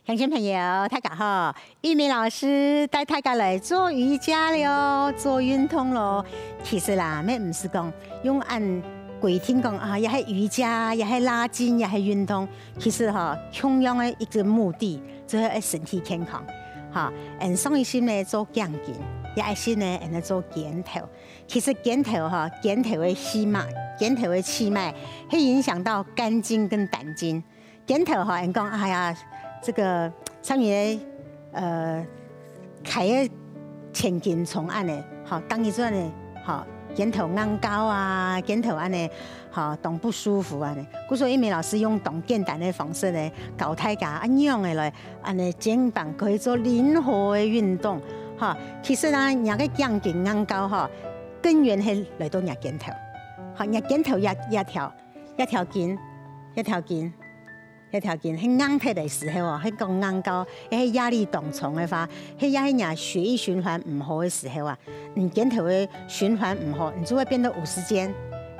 乡亲朋友，大家好！玉梅老师带大家来做瑜伽了，做运动咯。其实啦，咩唔是讲用按规定讲啊，也系瑜伽，也系拉筋，也系运动。其实同样的一个目的，就是身体健康。上一心呢做降筋，也一心呢来做减头。其实减头减头的气脉，减头的气脉会影响到肝经跟胆经。减头人讲哎呀。这个参与开个前筋从安尼，当伊做安尼，肩头硬高啊，肩头安尼，动不舒服安尼。故所以美老师用动简单的方式呢，教大家安样的来，安尼肩膀可以做灵活的运动，其实呢，人个降筋硬高根源是来到人肩头，人肩头一条筋，一条筋，迄硬体的时候迄个硬高，迄压力重重的话，迄也是人血液循环唔好的时候啊，你肩头的循环唔好，你就会变得五十肩，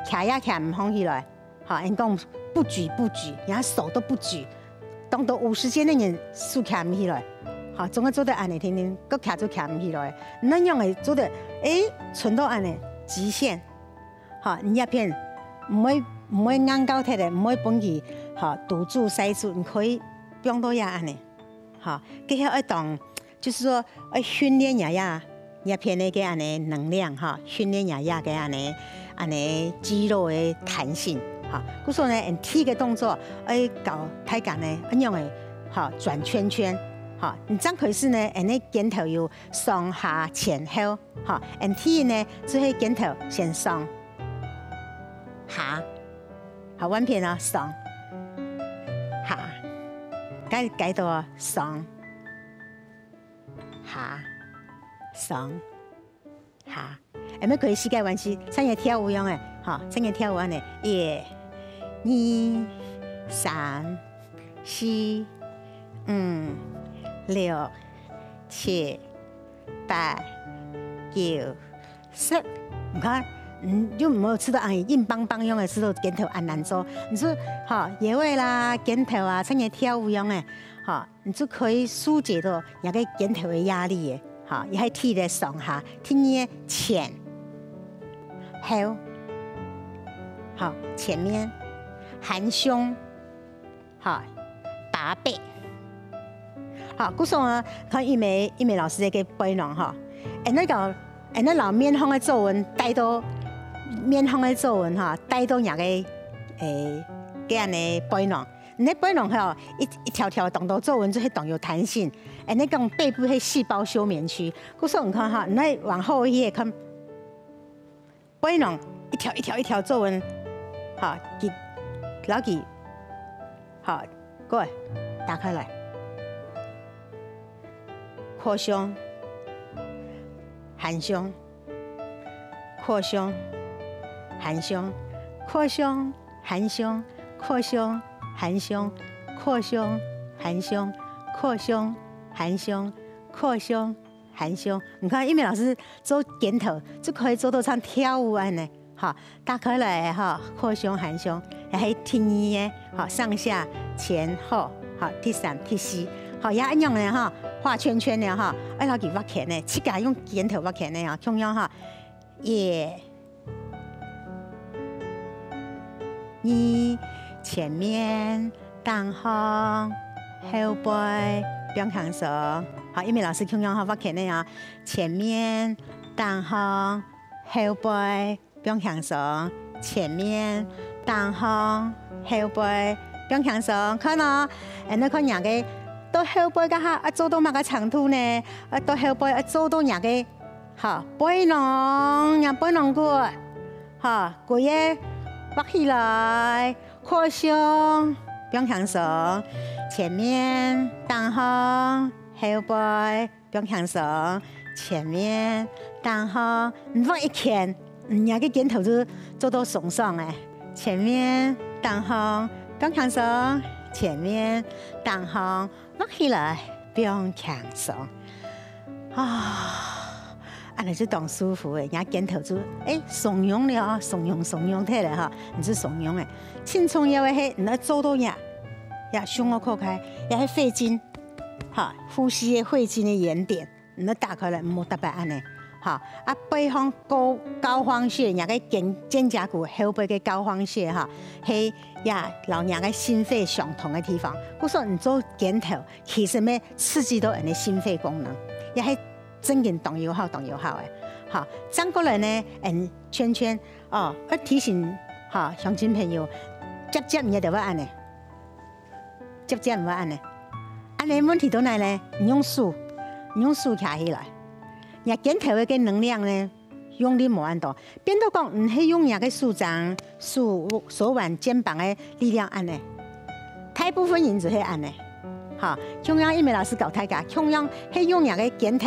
徛唔放起来，人讲不举，人家手都不举，当到50肩的人手徛唔起来，总个做得安尼，天天搁徛就徛唔起来，那样的做得存到安尼极限，你一片唔会硬高体的，唔会崩起。堵住塞住，你可以不用多压安尼，给要一种，就是说训练也偏那个安尼能量训练也个安尼肌肉的弹性故说呢，踢个动作搞太感呢，样的转圈圈你这样可是呢，你肩头有上下前后踢呢，就是肩头先上下，弯片上。改到上下上下，咪可以膝盖弯曲，像个跳舞一样的，像个跳舞安尼，1、2、3、4、5、6、7、8、9、10，你看。就没有吃到硬邦邦用的，吃到肩头很难做。你说野味啦、肩头啊，像个跳舞用的，你就可以疏解到那个肩头的压力的，也系踢的上下，踢你前后，前面含胸，拔背，故说呢，看玉梅老师在给背囊那老面孔的皱纹带到。面孔的皱纹带到那个给安尼背囊，你背囊一条条动到皱纹，就会动有弹性。那讲背部是细胞休眠区，故说你看你往后一看背囊一条皱纹，老几过来打开来，扩胸、含胸、扩胸。含胸，扩胸，含胸，扩胸，含胸，扩胸，含胸，扩胸，含胸，扩胸，含胸。你看，玉梅老师做肩头就可以做到像跳舞安尼，打开来扩胸含胸，还踢你的，上下前后，第3、第4，也一样的画圈圈的老给挖起呢，膝盖用肩头挖起呢同样也。你前面当后后背不用向上，因为老师同样挖起呢前面当后后背不用向上，前面当后后背不用向上，看你看人个到后背个做到哪个长度呢？到后背做到哪个背囊，让背囊过，过耶。挖起来，扩胸，不用向上，前面当后后背，不用向上，前面当后，你放一拳，人个肩头就做到耸上哎，前面当后，不用向上，前面当后，挖起来，不用向上，安尼就当舒服的，人家肩头就耸用了耸用起来你是耸用的。轻松腰的迄，你要做到呀，胸要扩开，也是肺经，哈，呼吸的会经的原点，你打开来，唔好特别安尼。哈，啊，背方高方穴，也个肩胛骨后背嘅高方穴哈，係呀老人嘅心肺相同嘅地方。我說你做檢討，其實咩刺激到人嘅心肺功能，也係真嘅動又好嘅。好，轉過來呢，圈圈哦，要提醒哈鄉親朋友，接唔一定要按呢，接唔要按呢，按呢問題到哪呢？你用手卡起來。也檢討嘅能量呢，用力冇按到，變到講唔係用人嘅手掌、手腕、肩膀嘅力量按呢，大部分人就係按呢。嚇，中央一美老師教大家，中央係用人嘅檢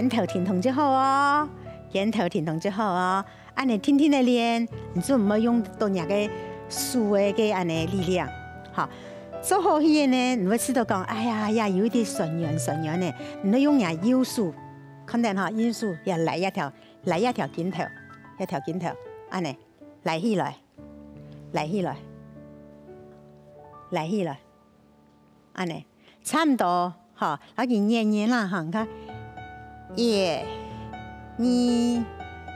討停痛就好哦，檢討停痛就好哦，按你天天的練，你就唔好用到人嘅手嘅按呢力量，嚇。做好嘢呢，你會知道講，哎呀，有啲順軟呢，你用下腰數，肯定哈，腰數又嚟一條肩頭，安尼嚟起來，安尼差唔多，哈，那就黏啦，哈，你看1、2、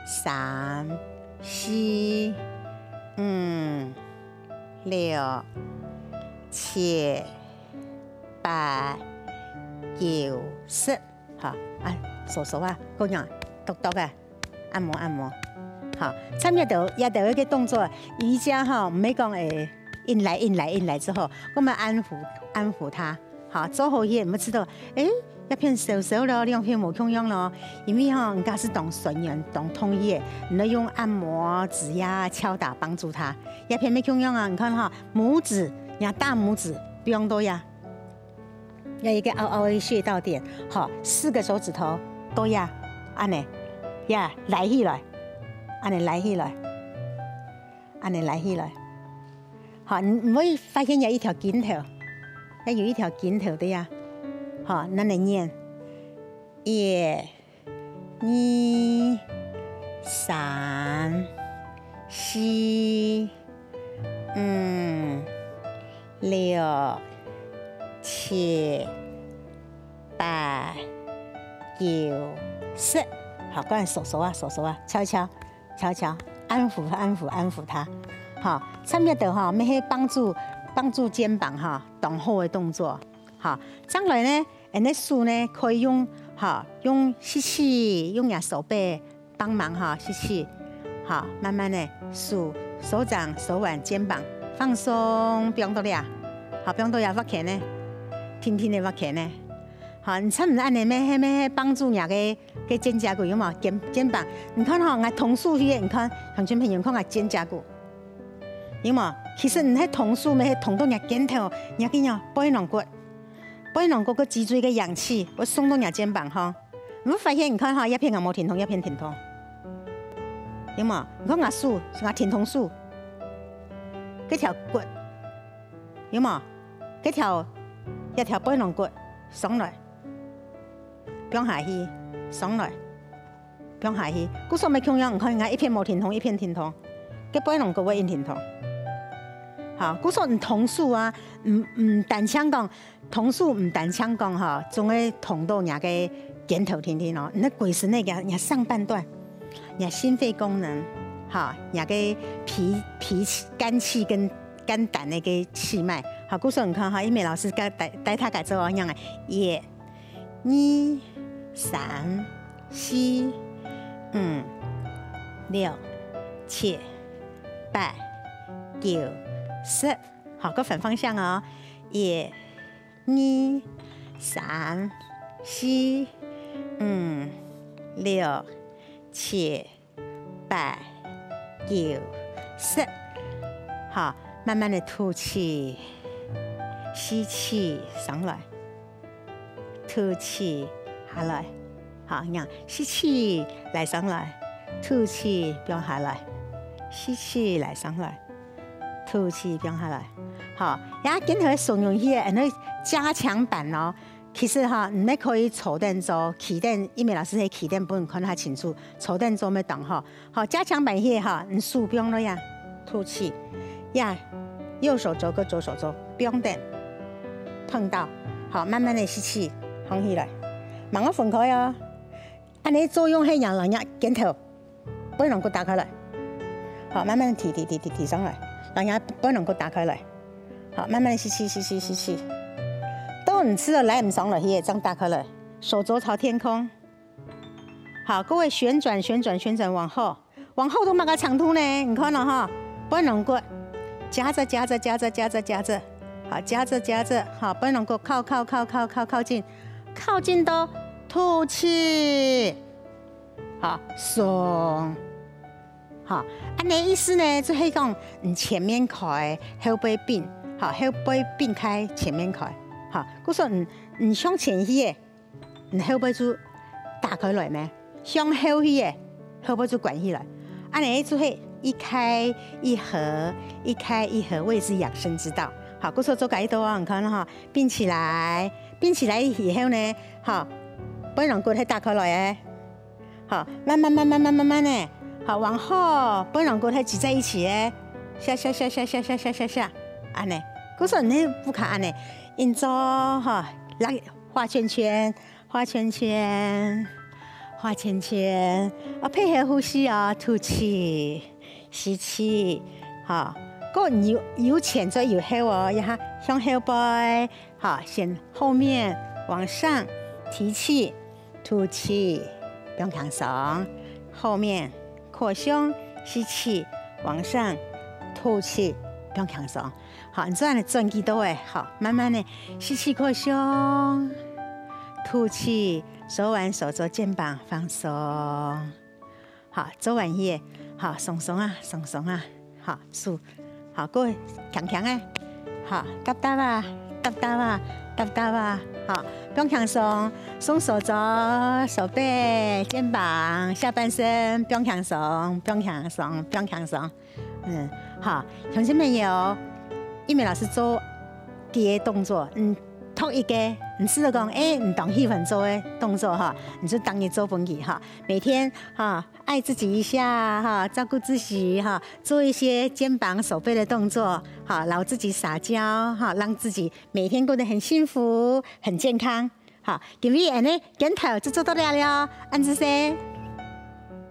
3、4、5、6、7、8、9、10，好啊，手啊，嗰樣篤嘅按摩，好，參與到一個動作，瑜伽哈，唔係講引來之後，我們安撫它，好，做好嘢，唔好知道，一片瘦咯，兩片冇痛樣咯，因為哈，人家是懂順源，懂通嘢，你用按摩、指壓、敲打幫助它，一片沒痛樣啊，你看哈，拇指。大拇指不用多呀，有一個凹的穴道點，好，4個手指頭多呀，安尼呀，來起來，好，你會發現有一條頸頭，的呀，好，那你念1、2、3、4、5、6、7、8、9、10，好，過來手啊，敲，安撫它，好，參與到哈，咩係幫助肩膀哈動後的動作，好，將來呢，人手呢可以用吸氣，用下手背幫忙哈吸氣，好，慢慢的手掌、手腕、肩膀。放鬆，不用多呀，好，不用多呀，屈起呢，天天的屈起呢，好，你差唔多按你咩幫助人嘅肩胛骨有冇？肩膀，你看哈，我同數些，你看鄉親朋友看我肩胛骨，有冇？其實你喺同數咩？同到人肩頭，人嘅人背囊骨個脊椎嘅氧氣，我送到人肩膀哈，你會發現你看哈，一片我冇停痛，有冇？你看我數，我停痛數。嗰條骨有冇？一條背囊骨上來，不用下去，上來，不用下去。嗰時咪咁樣，唔看我一片冇停痛，個背囊骨會停痛。好，嗰時唔同數啊，唔單槍講，同數唔單槍講哈，仲會痛到人嘅肩頭天咯。你鬼神那個人上半段，人心肺功能。好，人嘅肝氣跟肝膽那個氣脈，好，故說你看哈，一美老師帶他改做樣嘅1、2、3、4、5、6、7、8、9、10，好，個反方向哦，1、2、3、4、5、6、7、8、9、10，好，慢慢的吐氣，吸氣上來，吐氣下來，好，你看吸氣來上來，吐氣不用下來，吸氣來上來，吐氣不用下來，好，然後今天送用些那加強版哦。其實哈，你可以坐定做，企定，因為老師喺企定本看得清楚，坐定做咩動哈？好，加強版些哈，你手不用了呀，吐氣呀，右手做個左手做，不用定，碰到，好，慢慢的吸气，放起来，慢慢分开哦。安尼作用係讓人家肩頭不能夠打開來，好，慢慢提上來，讓人家不能夠打開來，好，慢慢的吸氣，都唔吃了來唔上來，也這樣打開來，手肘朝天空，好，各位旋轉往後都冇個長度呢，你看了哈，不能夠夾着，好，夾着，好，不能夠靠近到吐氣，好，鬆，好，安尼意思呢，就係講前面開，後背並，好，後背並開，前面開，好，佢說你向前去嘅，你後背就打開來咩？向後去嘅，後背就關起來。安尼就係一開一合，我也是養生之道。好，佢說做解多啊，你看哈，並起來以後呢，好，不能夠係打開來嘅，好，慢慢呢，好，往後不能夠係擠在一起嘅，下，安尼，佢說你不可安尼，應做哈，來畫圈圈，配合呼吸啊，吐氣，吸氣，好，個由前再由後哦，一下向後背，好，先後面往上提氣，吐氣，不用放鬆，後面擴胸，吸氣，往上吐氣，不用放鬆，好，你這樣的轉幾多誒，好，慢慢的吸氣擴胸，吐氣。手腕、手肘、肩膀放鬆，好，做完嘢，好，鬆鬆啊，好，數，好，各位強啊，好，搭啊，好，不用放鬆，鬆手肘、手背、肩膀、下半身，不用放鬆，好，同學們有一鳴老師做啲嘢動作，同一個，你試着講，你當喜歡做的動作哈，你就當你做本己哈，每天哈愛自己一下哈，照顧自己哈，做一些肩膀、手背的動作，哈，然後自己撒嬌哈，讓自己每天過得很幸福、很健康，好，今日呢，鏡頭就做到了，安子先。